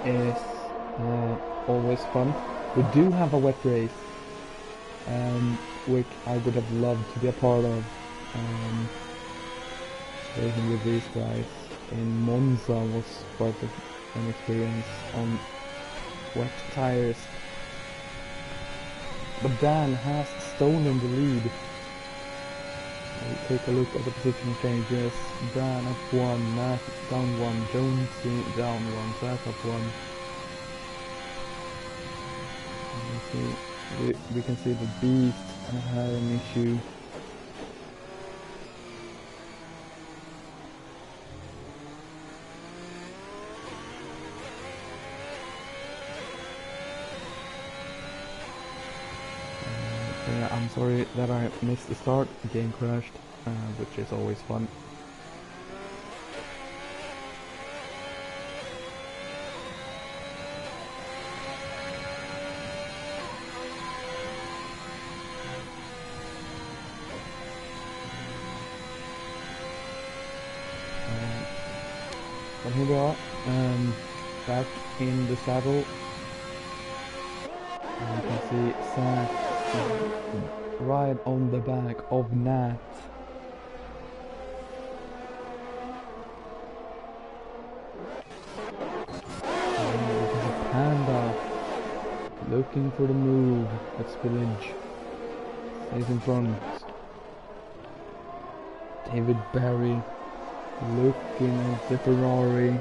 is always fun. We do have a wet race, which I would have loved to be a part of. Racing with these guys in Monza was quite an experience on wet tires. But Dan has stolen the lead. We'll take a look at the position changes. Dan up 1, Matt down 1, Jones down 1, Zach up 1. We can see the Beast had an issue. Yeah, I'm sorry that I missed the start. The game crashed, which is always fun. But here we are, back in the saddle. And you can see Zach right on the back of Nat. And this is a Panda looking for the move. That's Village. Stays in front. David Barry looking at the Ferrari.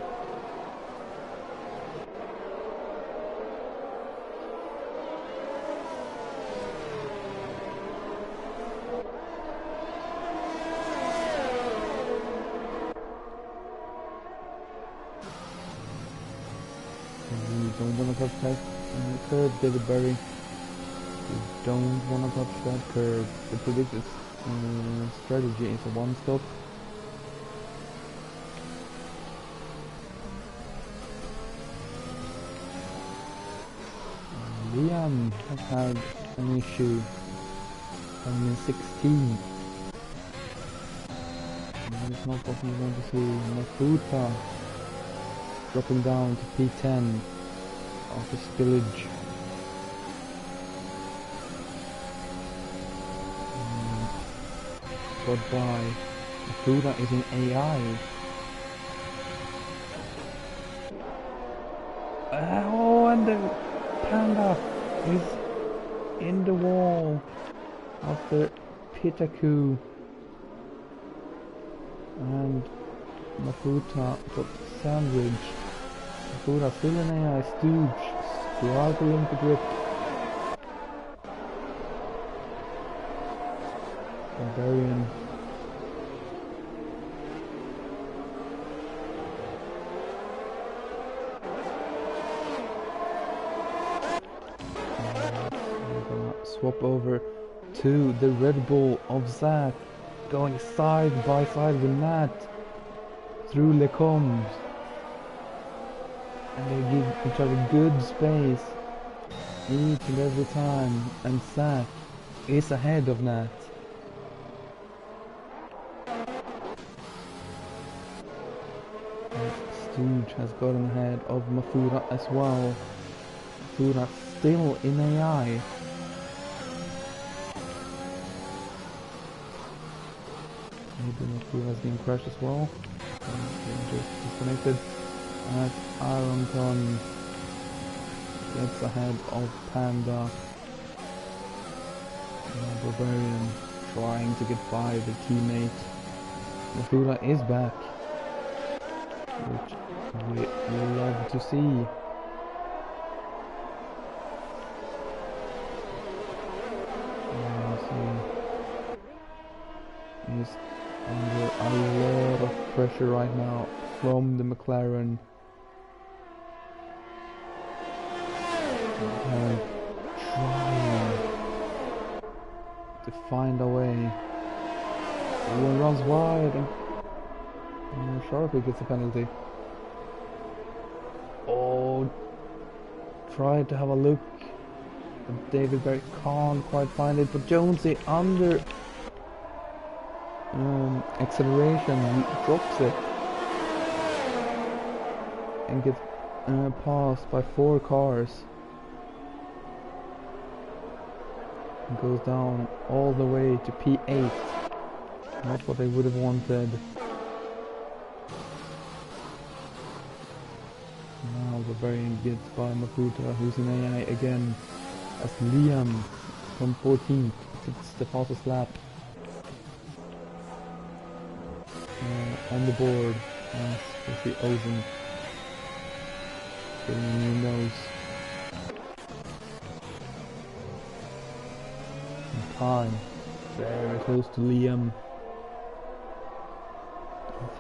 You don't want to touch that curve, David Barry. You don't want to touch that curve. The predicted strategy is a one-stop. Liam has had an issue coming in 16. That is not what we want to see. Mafuta dropping down to P10 after spillage. Goodbye. Mafuta is in AI. Oh, and the Panda is in the wall after Pitaku, and Mafuta got sandwiched. Mafuta still in AI, Stooge struggling to grip. Barbarian. Swap over to the Red Bull of Zach, going side by side with Nat through Le Combs, and they give each other good space each and every time, and Zach is ahead of Nat. And Stooge has gotten ahead of Mafuta as well. Mafuta still in AI. Maybe Mafuta has been crashed as well. Just disconnected. As Ironton gets ahead of Panda. Barbarian trying to get by the teammate. Mafuta is back, which we love to see. He's under a lot of pressure right now from the McLaren. Trying to find a way. Everyone runs wide and Sharpie gets a penalty. Oh, tried to have a look, but David Barry can't quite find it, but Jonesy under acceleration drops it and gets passed by 4 cars. It goes down all the way to P8. Not what I would have wanted. Now the variant gets by Makuta, who's in AI again, as Liam from 14th takes the fastest lap. On the board, as we see Ozen getting a new nose. And time very close to Liam.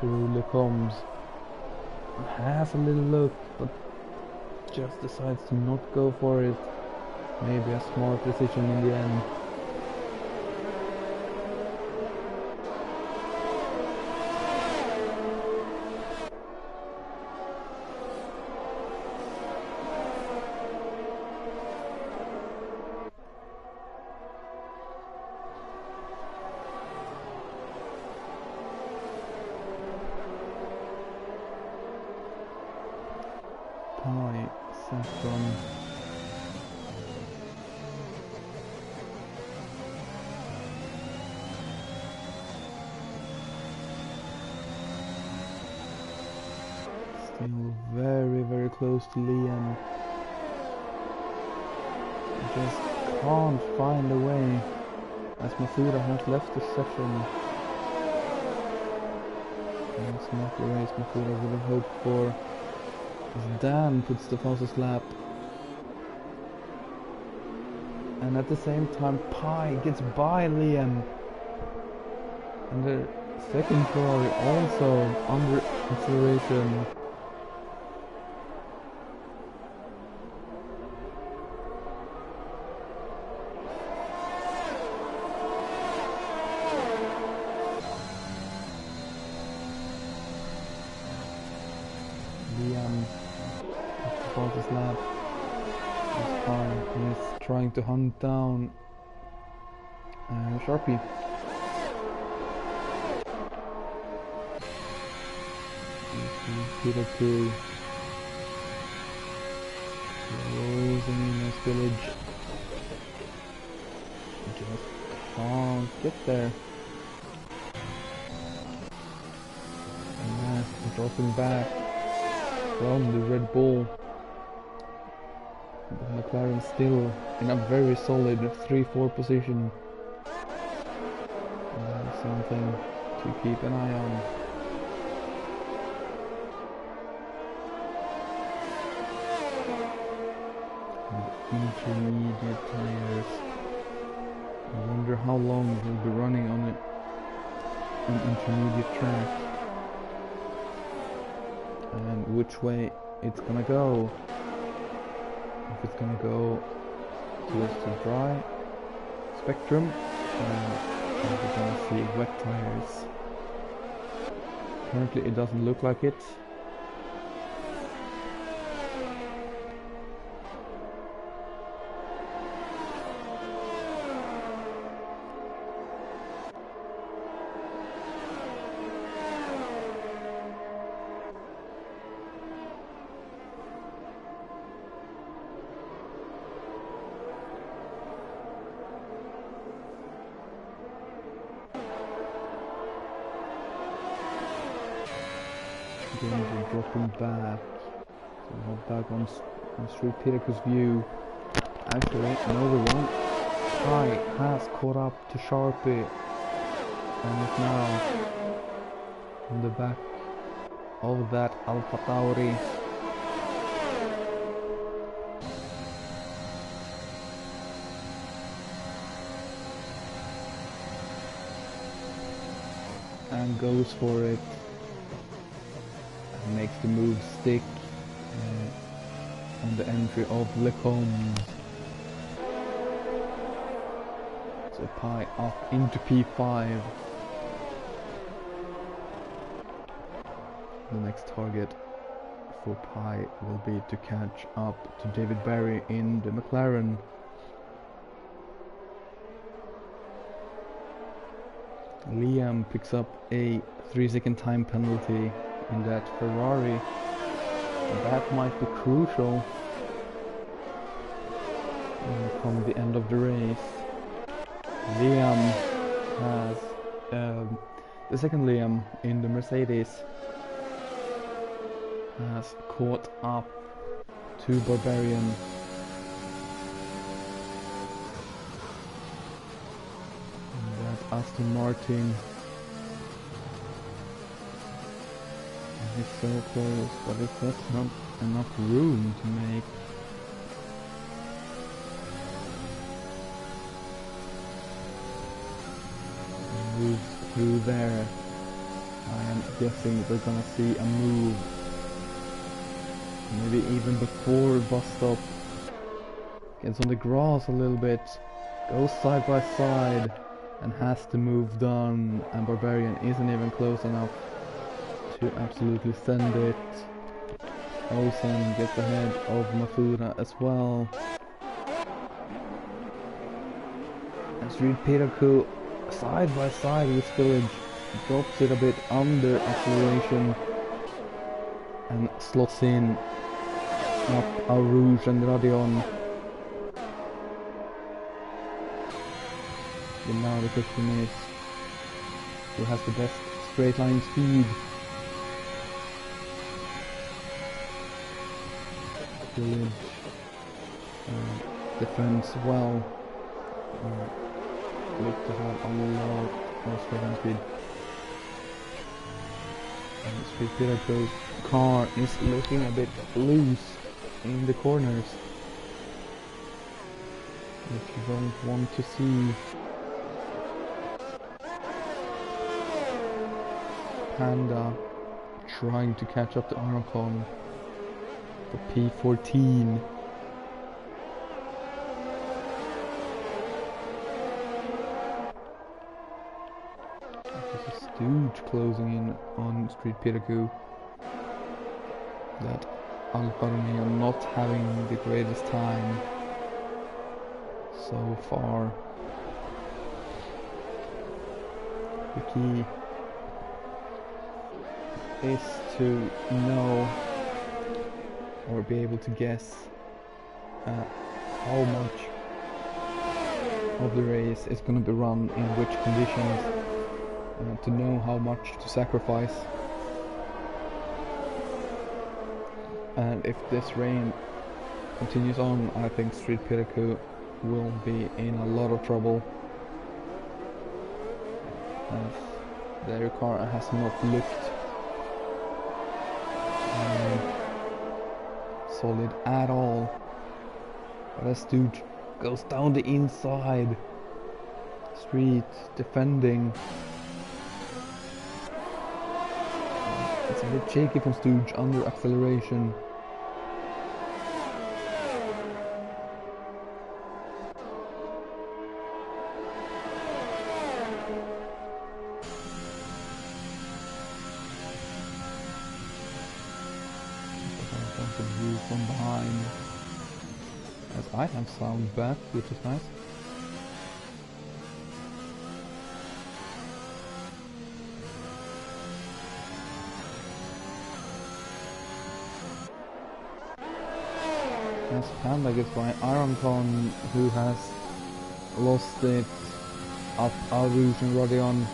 Through Lecombs. Has a little look, but just decides to not go for it. Maybe a smart decision in the end. Pi, Saffron. Still very close to Liam. Just can't find a way, as Masuda has left the session. And it's not the race Masuda would have hoped for. As Dan puts the fastest lap. And at the same time Pi gets by Liam. And the second Ferrari also under acceleration. Liam fastest lap. He's trying to hunt down Sharpie. Peter 2 closing in this village. Just can't get there. And that's dropping back from the Red Bull. The McLaren still in a very solid 3-4 position. And that is something to keep an eye on. And intermediate tires. I wonder how long we'll be running on it, an intermediate track. And which way it's gonna go. If it's gonna go towards the dry spectrum, or we're gonna see wet tires. Currently it doesn't look like it. We're dropping back, so we're back on Street Pinnacle's view. Actually, no we won't. Pi has caught up to Sharpie and is now on the back of that Alpha Tauri. And goes for it. Makes the move stick on the entry of Lecombs. So Pi up into P5. The next target for Pi will be to catch up to David Barry in the McLaren. Liam picks up a 3-second time penalty in that Ferrari, That might be crucial come the end of the race. Liam has the second Liam in the Mercedes has caught up to Barbarian. And that Aston Martin is so close, but it's just not enough room to make. Move through there. I am guessing we're gonna see a move. Maybe even before bus stop. Gets on the grass a little bit. Goes side by side and has to move down, and Barbarian isn't even close enough to absolutely send it. Osen gets ahead of Mafuda as well. And Street Piraku side by side with Spillage, drops it a bit under acceleration and slots in up Au Rouge and Radion. But now the question is, who has the best straight line speed? Spillage defends well. Look to have a lot more straight line speed. And Street Piraku's car is looking a bit loose in the corners, which you don't want to see. Panda trying to catch up to Aracon, the P14. There's a Stooge closing in on Street Piraku. That Alfa Romeo not having the greatest time so far. The key is to know or be able to guess how much of the race is going to be run in which conditions, to know how much to sacrifice. And if this rain continues on, I think Street Piraku will be in a lot of trouble, as their car has not looked solid at all. But as Stooge goes down the inside, Street defending. It's a bit shaky from Stooge under acceleration. View from behind, as I have sound back, which is nice. As Panda gets by Ironcon, who has lost it up Au Rouge and Rodion.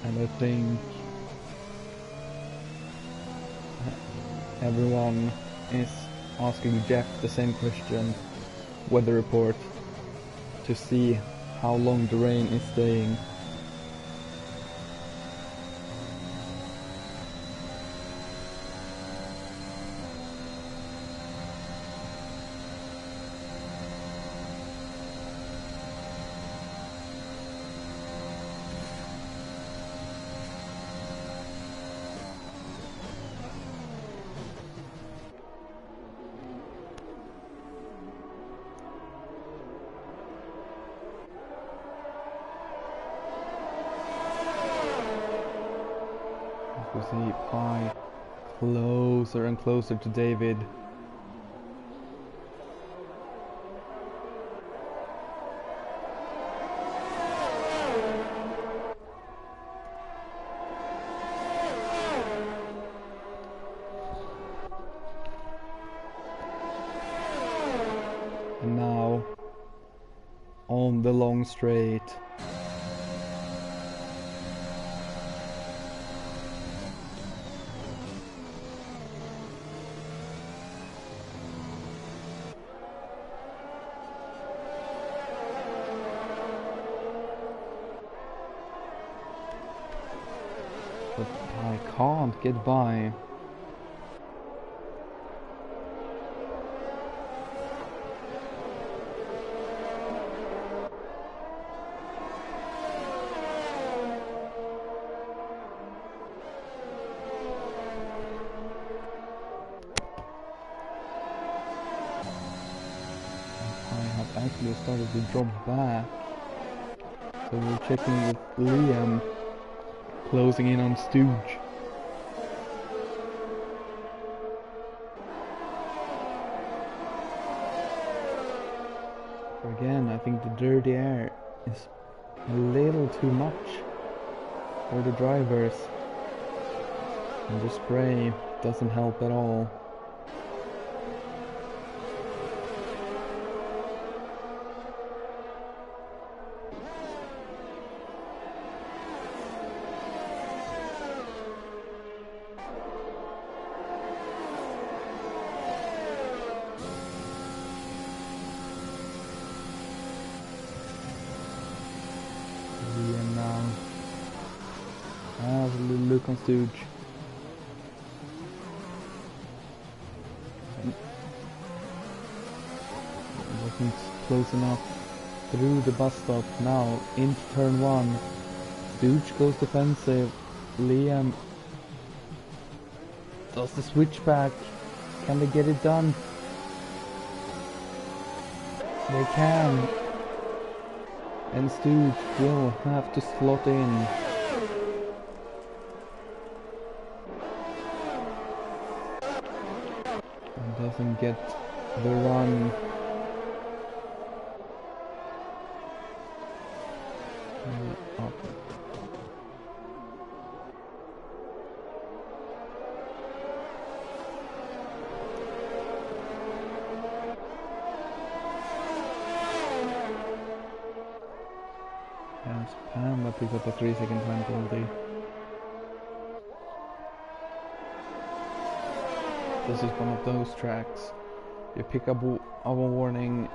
And I think everyone is asking Jeff the same question, weather report, to see how long the rain is staying. We see Pi closer and closer to David. the long straight. But I can't get by. Actually started to drop back, so we're checking with Liam closing in on Stooge. Again, I think the dirty air is a little too much for the drivers, and the spray doesn't help at all. Look on Stooge. Wasn't close enough through the bus stop. Now into turn 1. Stooge goes defensive. Liam does the switchback. Can they get it done? They can. And Stooge will have to slot in. Doesn't get the run. Up. And Pam picks up a 3-second time penalty. This is one of those tracks. You pick up a warning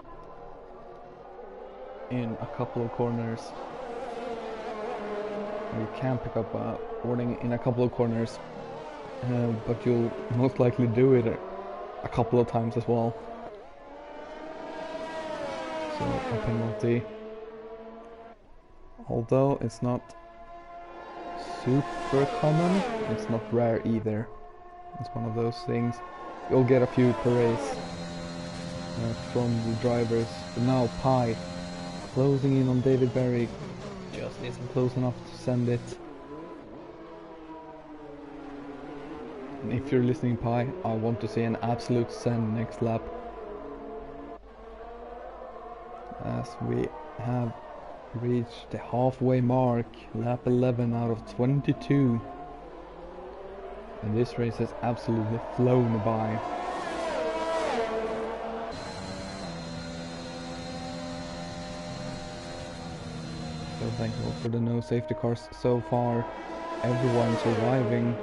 in a couple of corners. You can pick up a warning in a couple of corners, but you'll most likely do it a couple of times as well. So a penalty. Although it's not super common, it's not rare either. It's one of those things. You'll get a few per race from the drivers. But now Pi closing in on David Berry just isn't close enough to send it. And if you're listening, Pi, I want to see an absolute send next lap. As we have reached the halfway mark, lap 11 out of 22. And this race has absolutely flown by. So thankful for the no safety cars so far. Everyone surviving.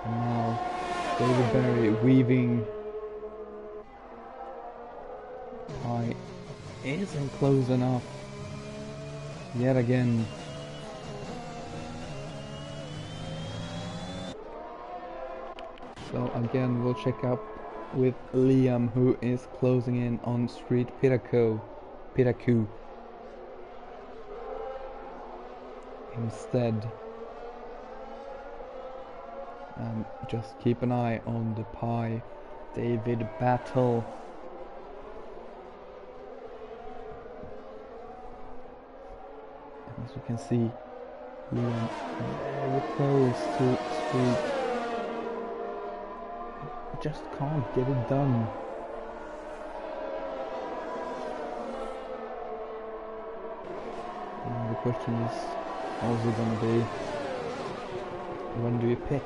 And now David Berry weaving. I isn't close enough. Yet again. So again, we'll check up with Liam, who is closing in on Street Piraku instead. And just keep an eye on the Pi David battle. And as you can see, Liam very close to Street. Just can't get it done. And the question is, how's it gonna be? When do you pit?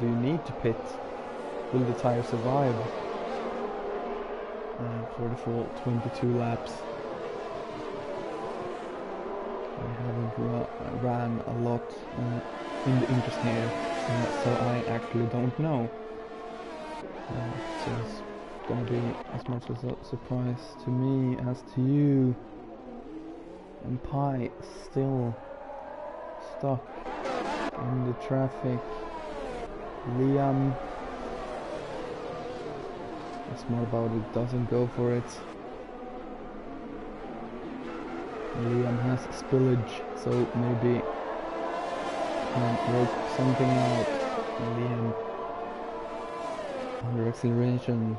Do you need to pit? Will the tire survive? for the full 22 laps. I haven't ran a lot in the interest here, so I actually don't know. So it's gonna be as much as a surprise to me as to you. And Pi still stuck in the traffic. Liam, smart about it, doesn't go for it. Liam has spillage, so maybe can work something out. Liam under acceleration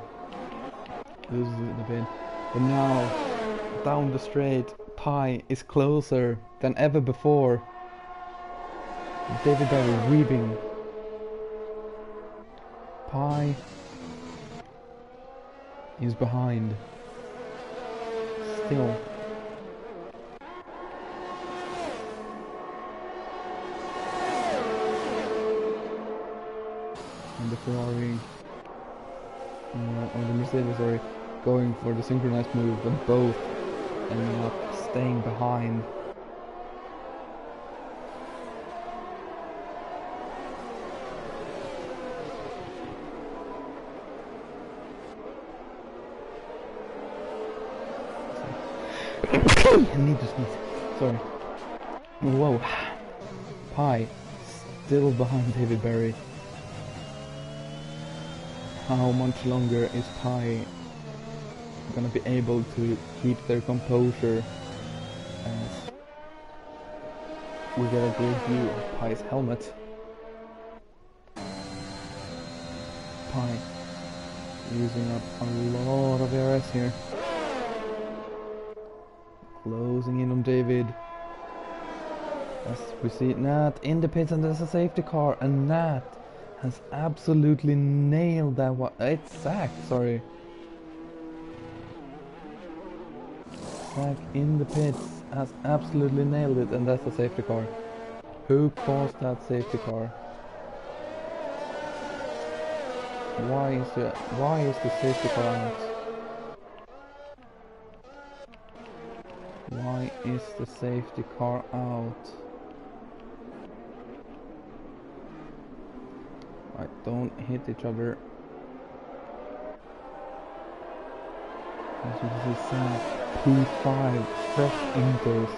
loses it a bit, but now down the straight, Pi is closer than ever before. David Barry weaving. Pi is behind still. And the Ferrari, or the Mercedes, sorry, going for the synchronized move, but both ending up staying behind. I need to sneeze. Sorry. Whoa. Pi still behind David Barry. How much longer is Pi gonna be able to keep their composure as we get a great view of Pi's helmet? Pi using up a lot of ARS here. Closing in on David. As we see Nat in the pits, and there's a safety car, and Nat has absolutely nailed that one. It's Zach, sorry. Zach in the pits has absolutely nailed it, and that's a safety car. Who caused that safety car? Why is the safety car out? Why is the safety car out? Right, don't hit each other. As you can see, Sam, P5, fresh inters.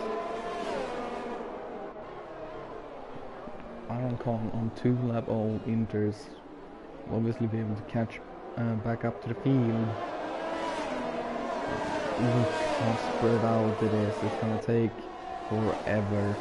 Iron Con on 2 lap old inters. Will obviously be able to catch back up to the field. Look how spread out it is. It's gonna take forever.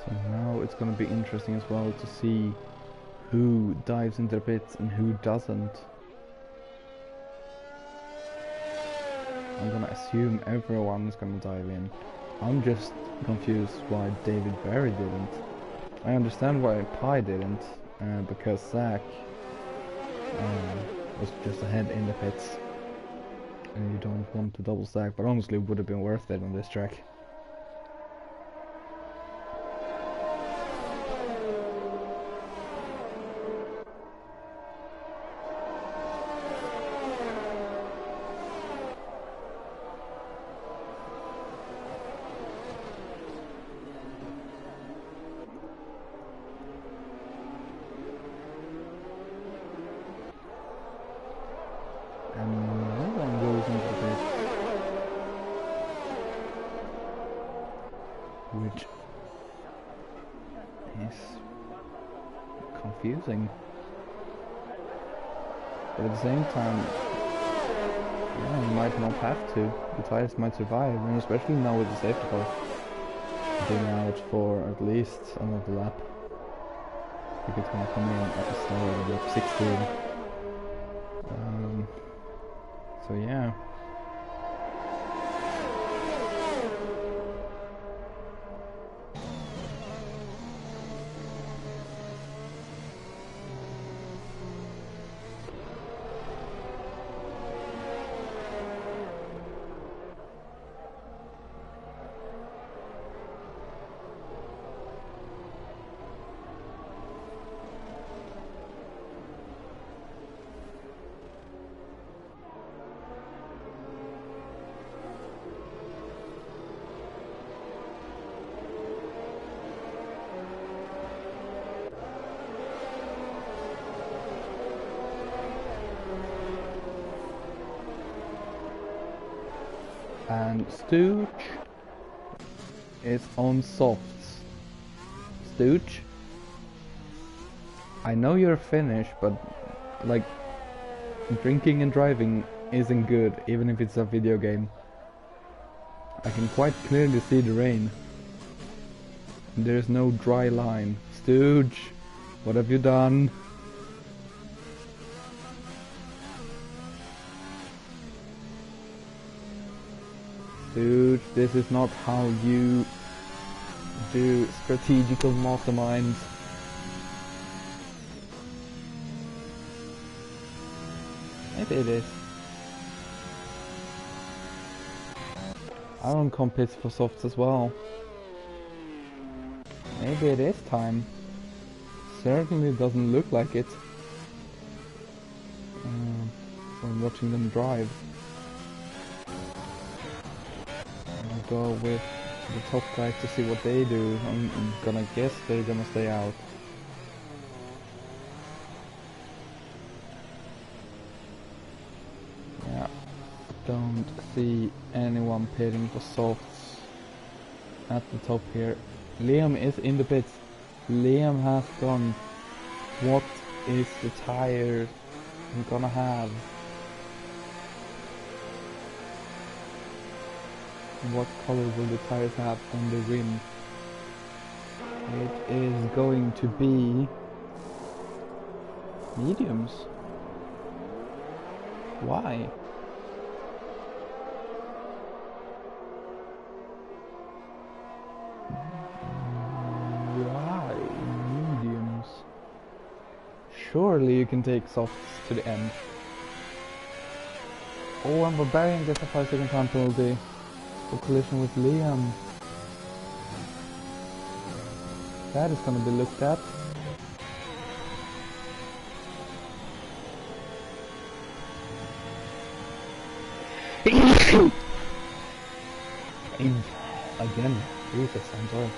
So now it's gonna be interesting as well to see who dives into the pits and who doesn't. I'm gonna assume everyone is gonna dive in. I'm just confused why David Barry didn't. I understand why Pi didn't, because Zach was just ahead in the pits. And you don't want to double stack, but honestly it would have been worth it on this track. Which is confusing, but at the same time Yeah, you might not have to. The tires might survive, and especially now with the safety car being out for at least another lap. I think it's gonna come in at slower than lap 16. So yeah. And Stooge is on softs. Stooge, I know you're Finnish, but like drinking and driving isn't good, even if it's a video game. I can quite clearly see the rain. There's no dry line. Stooge, what have you done? Dude, this is not how you do strategical masterminds. Maybe it is. I don't compete for softs as well. Maybe it is time. Certainly doesn't look like it. From watching them drive. Go with the top guys to see what they do. I'm gonna guess they're gonna stay out. Yeah, don't see anyone pitting for softs at the top here. Liam is in the pits. Liam has gone. What is the tire I'm gonna have? What color will the tires have on the rim? It is going to be mediums. Why? Why mediums? Surely you can take softs to the end. Oh, and Barbarian gets a 5-second time penalty. Collision with Liam. That is gonna be looked at. Again, Jesus, I'm sorry.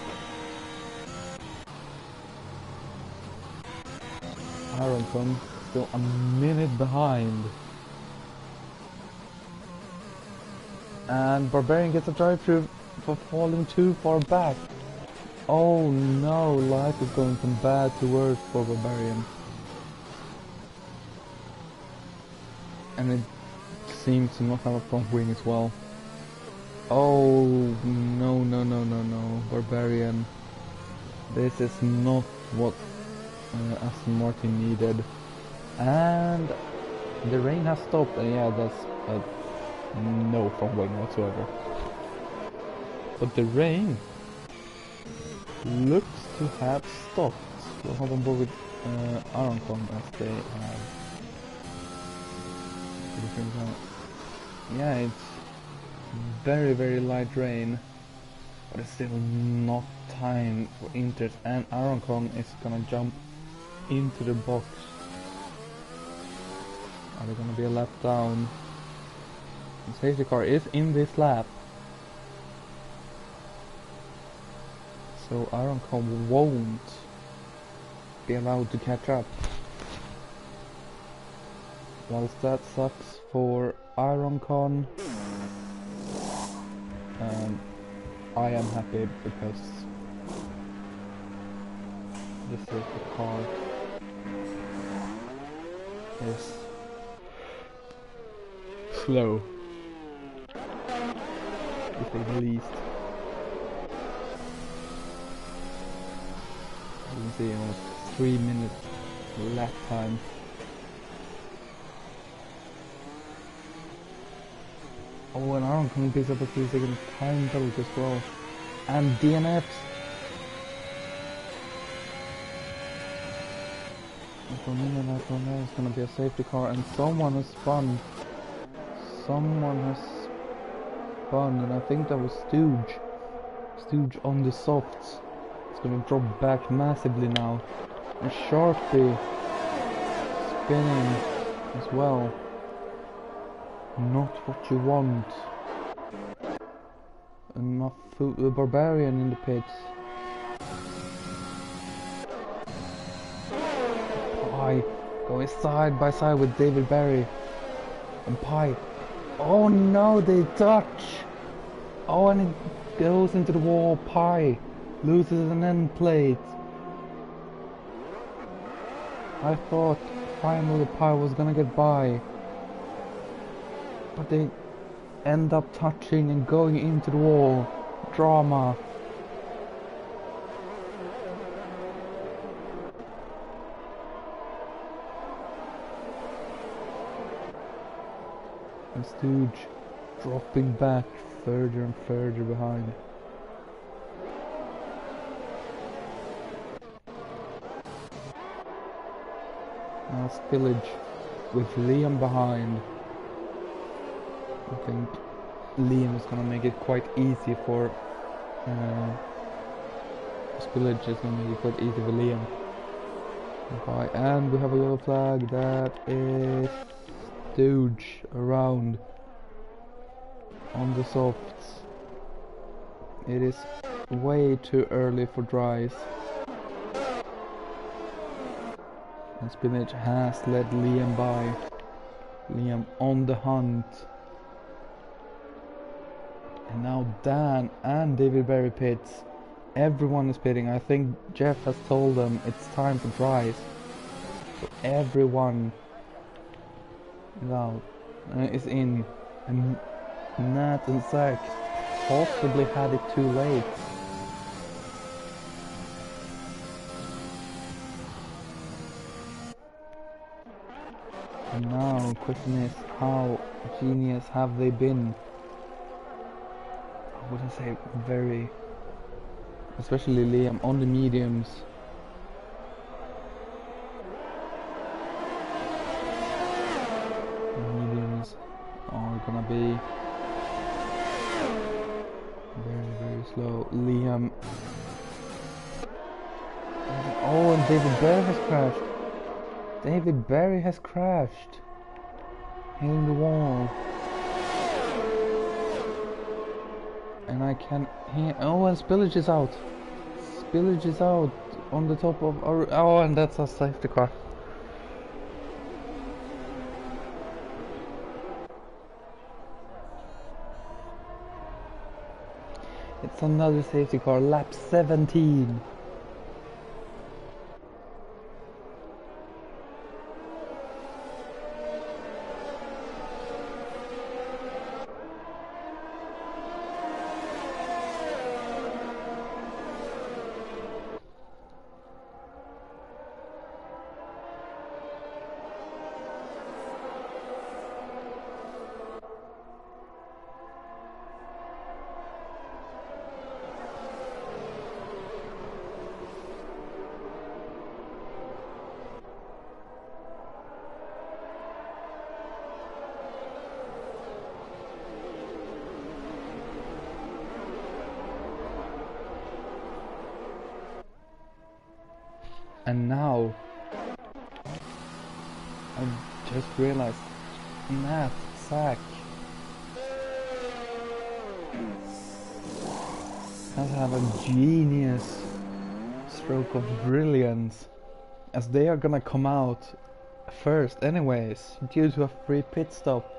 Aaron still a minute behind. And Barbarian gets a drive-through for falling too far back. Oh no, life is going from bad to worse for Barbarian. And it seems to not have a front wing as well. Oh no, no, no, no, no, Barbarian. This is not what Aston Martin needed. And the rain has stopped, and yeah, that's no front wing whatsoever. But the rain looks to have stopped. We'll hop on board with Arancon as they have. Yeah, it's very, very light rain, but it's still not time for Inters, and Arancon is gonna jump into the box. Are they gonna be a lap down? The safety car is in this lap, so Arancon won't be allowed to catch up. Whilst that sucks for Arancon, I am happy because the safety car is slow, to say the least. You can see almost 3 minutes lap time. Oh, and Aaron Kong picks up a 3-second time penalty as well. And DNFs. For a minute I thought that was gonna be a safety car, and someone has spun. Someone has spun, and I think that was Stooge. Stooge on the softs. It's gonna drop back massively now. And Sharpie spinning as well. Not what you want. And my Barbarian in the pits. Pie going side by side with David Barry. And Pie. Oh no, they touch! Oh, and it goes into the wall. Pie loses an end plate. I thought finally Pie was gonna get by. But they end up touching and going into the wall. Drama. And Stooge dropping back further and further behind. Now Spillage with Liam behind. I think Liam is gonna make it quite easy for Spillage is gonna make it quite easy for Liam. Okay, and we have a yellow flag. That is Stooge around on the softs. It is way too early for dries. And Spillage has let Liam by. Liam on the hunt. And now Dan and David Barry pits. Everyone is pitting. I think Jeff has told them it's time for dries. So everyone is out. Is in. And Nat and Zach possibly had it too late. And now the question is, how genius have they been? I wouldn't say very, especially Liam on the mediums. The mediums are gonna be very, very slow. Liam. Oh, and David Barry has crashed. David Barry has crashed. Hitting the wall. And I can hear. Oh, and Spillage is out. Spillage is out on the top of our. Oh, and that's a safety car. It's another safety car. Lap 17. And now I just realized Matt Sack has had a genius stroke of brilliance, as they are gonna come out first anyways due to a free pit stop.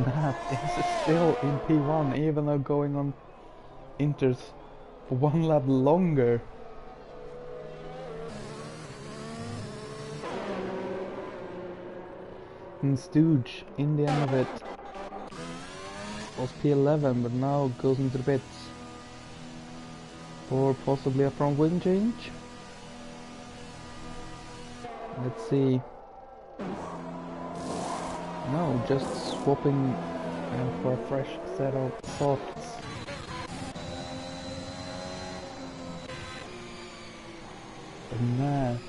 Matt is still in P1 even though going on Inter's 1 lap longer. And Stooge, in the end of it, was P11, but now goes into the pits. Or possibly a front wing change. Let's see. No, just swapping for a fresh set of softs. And that.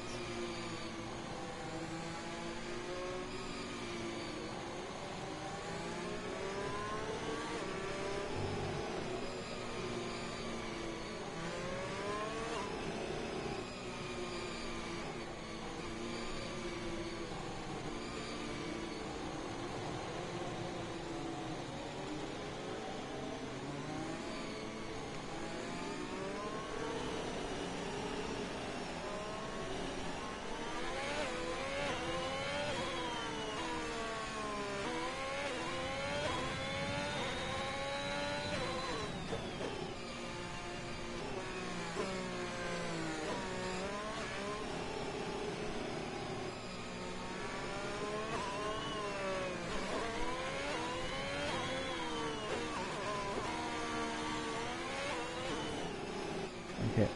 Okay,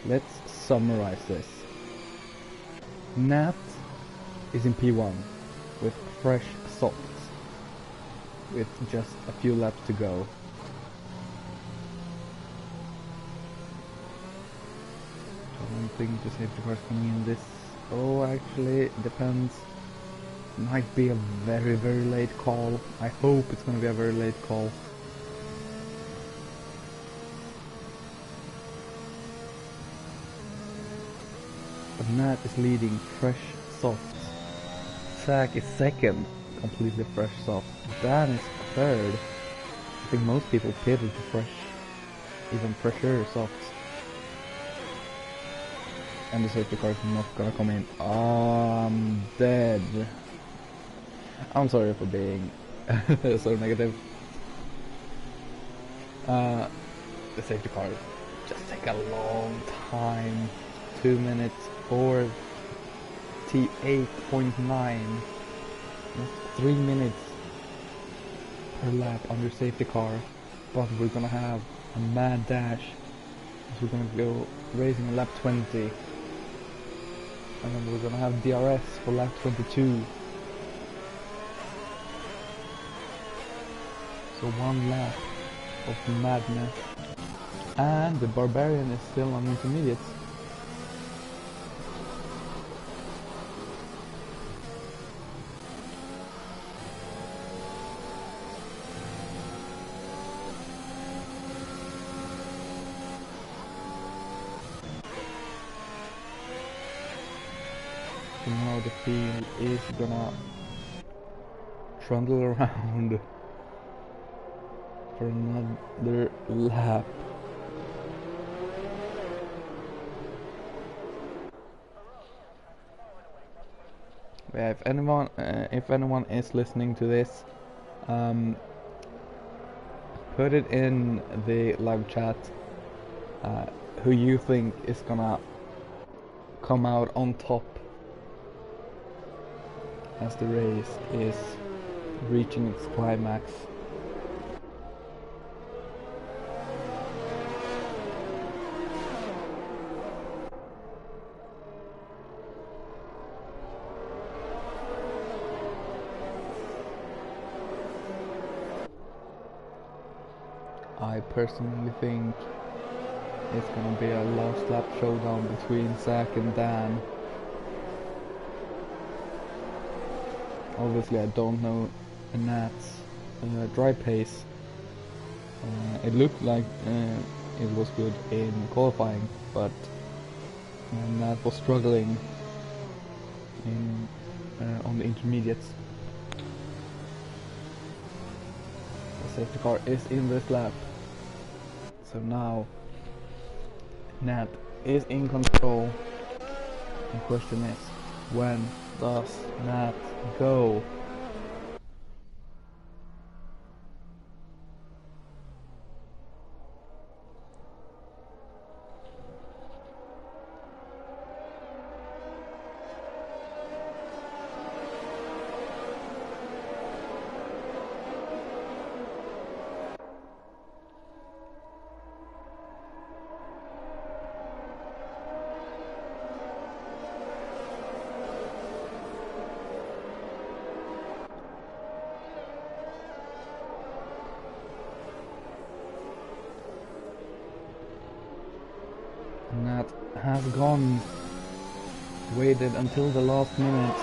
let's summarize this. Nat is in P1 with fresh softs, with just a few laps to go. I don't think the safety car's coming in this. Oh, actually, it depends. Might be a very, very late call. I hope it's gonna be a very late call. But Nat is leading fresh softs. Zach is second, completely fresh soft. Dan is third. I think most people pitted to fresh, even fresher softs. And the safety car is not gonna come in. Oh, I'm dead. I'm sorry for being so negative. The safety car just take a long time. 2 minutes 48.9. That's 3 minutes per lap under safety car. But we're gonna have a mad dash. So we're gonna go racing on lap 20. And then we're gonna have DRS for lap 22. So 1 lap of madness. And the Barbarian is still on intermediates. So now the field is gonna trundle around for another lap. Yeah, if anyone is listening to this, put it in the live chat who you think is gonna come out on top as the race is reaching its climax. I personally think it's gonna be a last lap showdown between Zach and Dan. Obviously I don't know Nat's dry pace. It looked like it was good in qualifying, but Nat was struggling in on the intermediates. The safety car is in this lap. So now Nat is in control. The question is, when does Nat go? that has gone, waited until the last minute,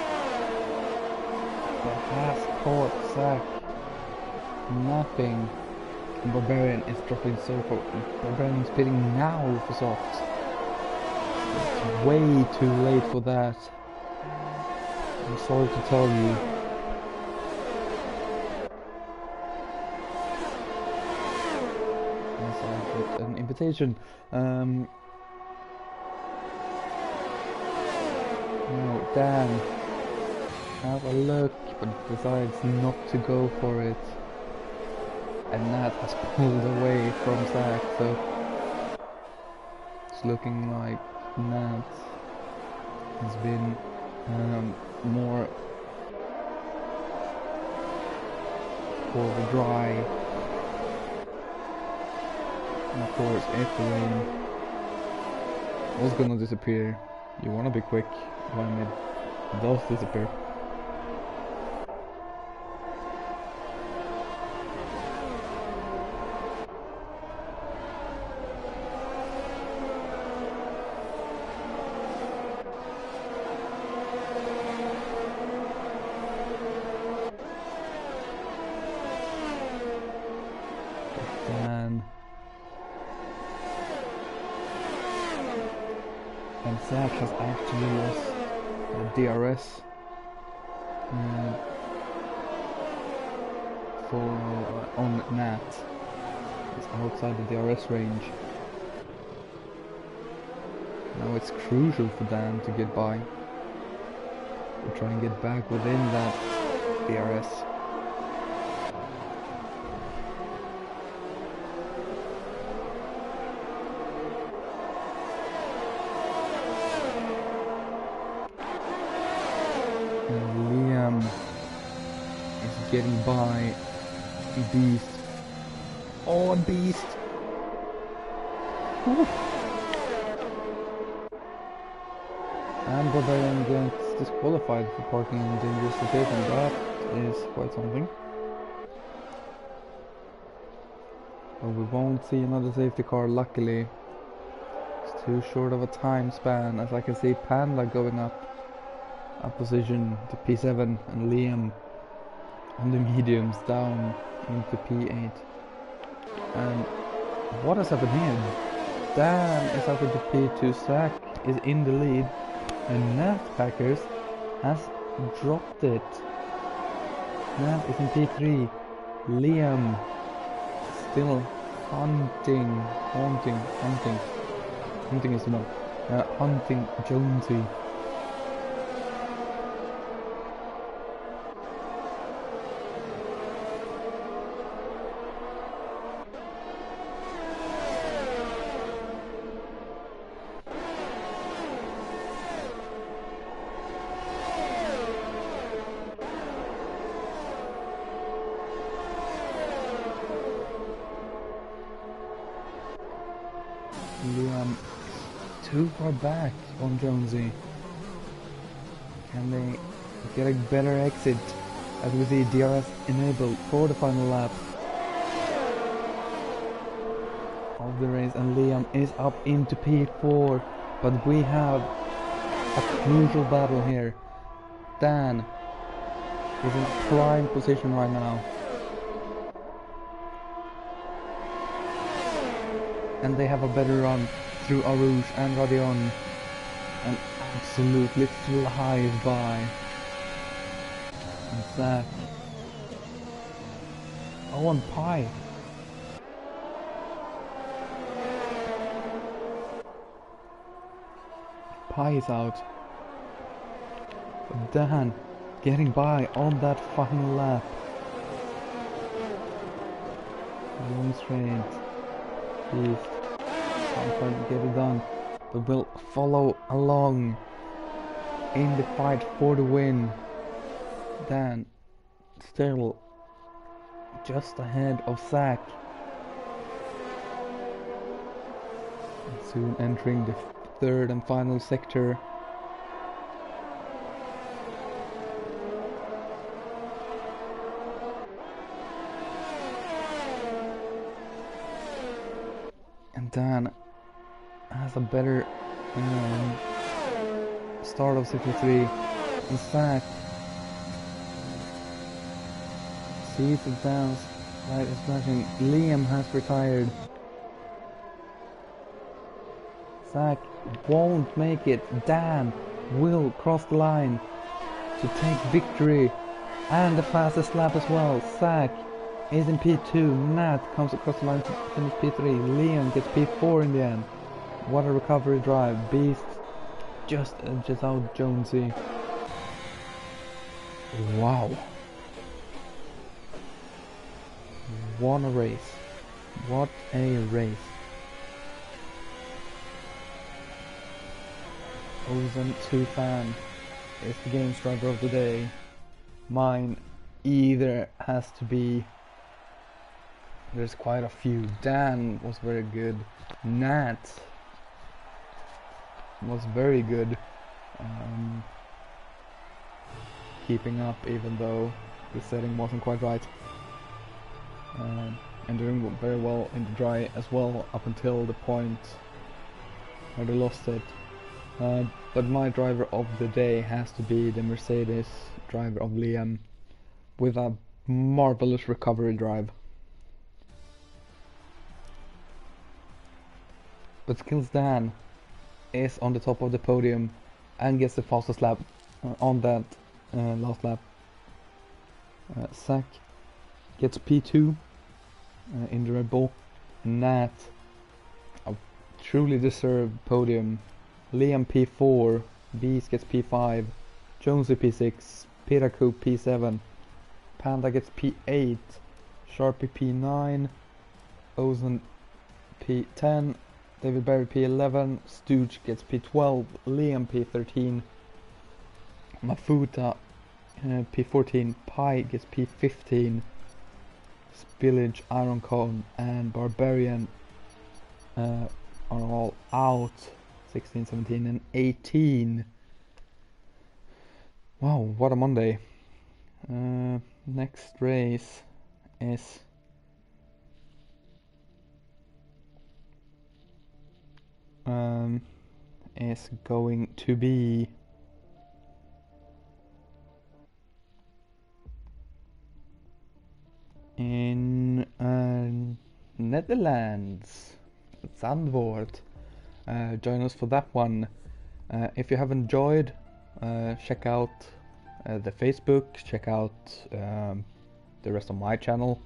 but has caught Zach napping. And Barbarian is dropping so far. Barbarian is pitting now for softs. It's way too late for that. I'm sorry to tell you. Yes, I got an invitation. No, Dan have a look, but decides not to go for it. And Nat has pulled away from Zach, so it's looking like Nat has been more for the dry. And of course, if the rain was gonna disappear, you wanna be quick when it does disappear. And Zach has actually lost the DRS on Nat. It's outside the DRS range. Now it's crucial for Dan to get by. We're trying to get back within that DRS. Getting by Beast. Oh, Beast! Woo. And Barbarian gets disqualified for parking in dangerous location. That is quite something. But we won't see another safety car, luckily. It's too short of a time span, as I can see Panda going up a position to P7 and Liam on the mediums down into P8. And what has happened here? Dan is up into P2, Zach is in the lead, and Nat Packers has dropped it. Nat is in P3, Liam still hunting is enough. Hunting Jonesy. Liam too far back on Jonesy. Can they get a better exit as we see DRS enabled for the final lap of the race, and Liam is up into P4, but we have a crucial battle here. Dan is in prime position right now. And they have a better run through Arouge and Radion, and absolutely flies by. And Zach. Oh, and Pi. Pi is out. But Dan getting by on that final lap. One straight. Please, I'm trying to get it done, but we'll follow along in the fight for the win. Dan still just ahead of Zach. And soon entering the third and final sector. Dan has a better start of 63. In fact, sees advance. Right, it's flashing. Liam has retired. Zach won't make it. Dan will cross the line to take victory and the fastest lap as well. Zach is in P2. Nat comes across the line to finish P3. Liam gets P4 in the end. What a recovery drive. Beast just edges out Jonesy. Wow. What a race. What a race. Ozen 2 fan is the game's driver of the day. Mine either has to be... There's quite a few. Dan was very good. Nat was very good. Keeping up even though the setting wasn't quite right. And doing very well in the dry as well up until the point where they lost it. But my driver of the day has to be the Mercedes driver of Liam with a marvelous recovery drive. But Skills Dan is on the top of the podium and gets the fastest lap on that last lap. Zach gets P2 in the Red Bull. Nat, a truly deserved podium. Liam P4, Beast gets P5, Jonesy P6, Piraku P7, Panda gets P8, Sharpie P9, Ozen P10, David Barry P11, Stooge gets P12, Liam P13, Mafuta P14, Pi gets P15, Spillage, Iron Cone and Barbarian are all out. 16, 17 and 18. Wow, what a Monday. Next race is going to be in Netherlands, Zandvoort. Join us for that one. If you have enjoyed, check out the Facebook, check out the rest of my channel.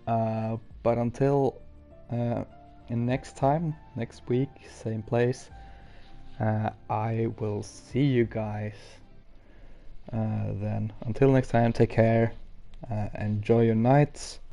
But until next time, next week, same place, I will see you guys then. Until next time, take care, enjoy your nights.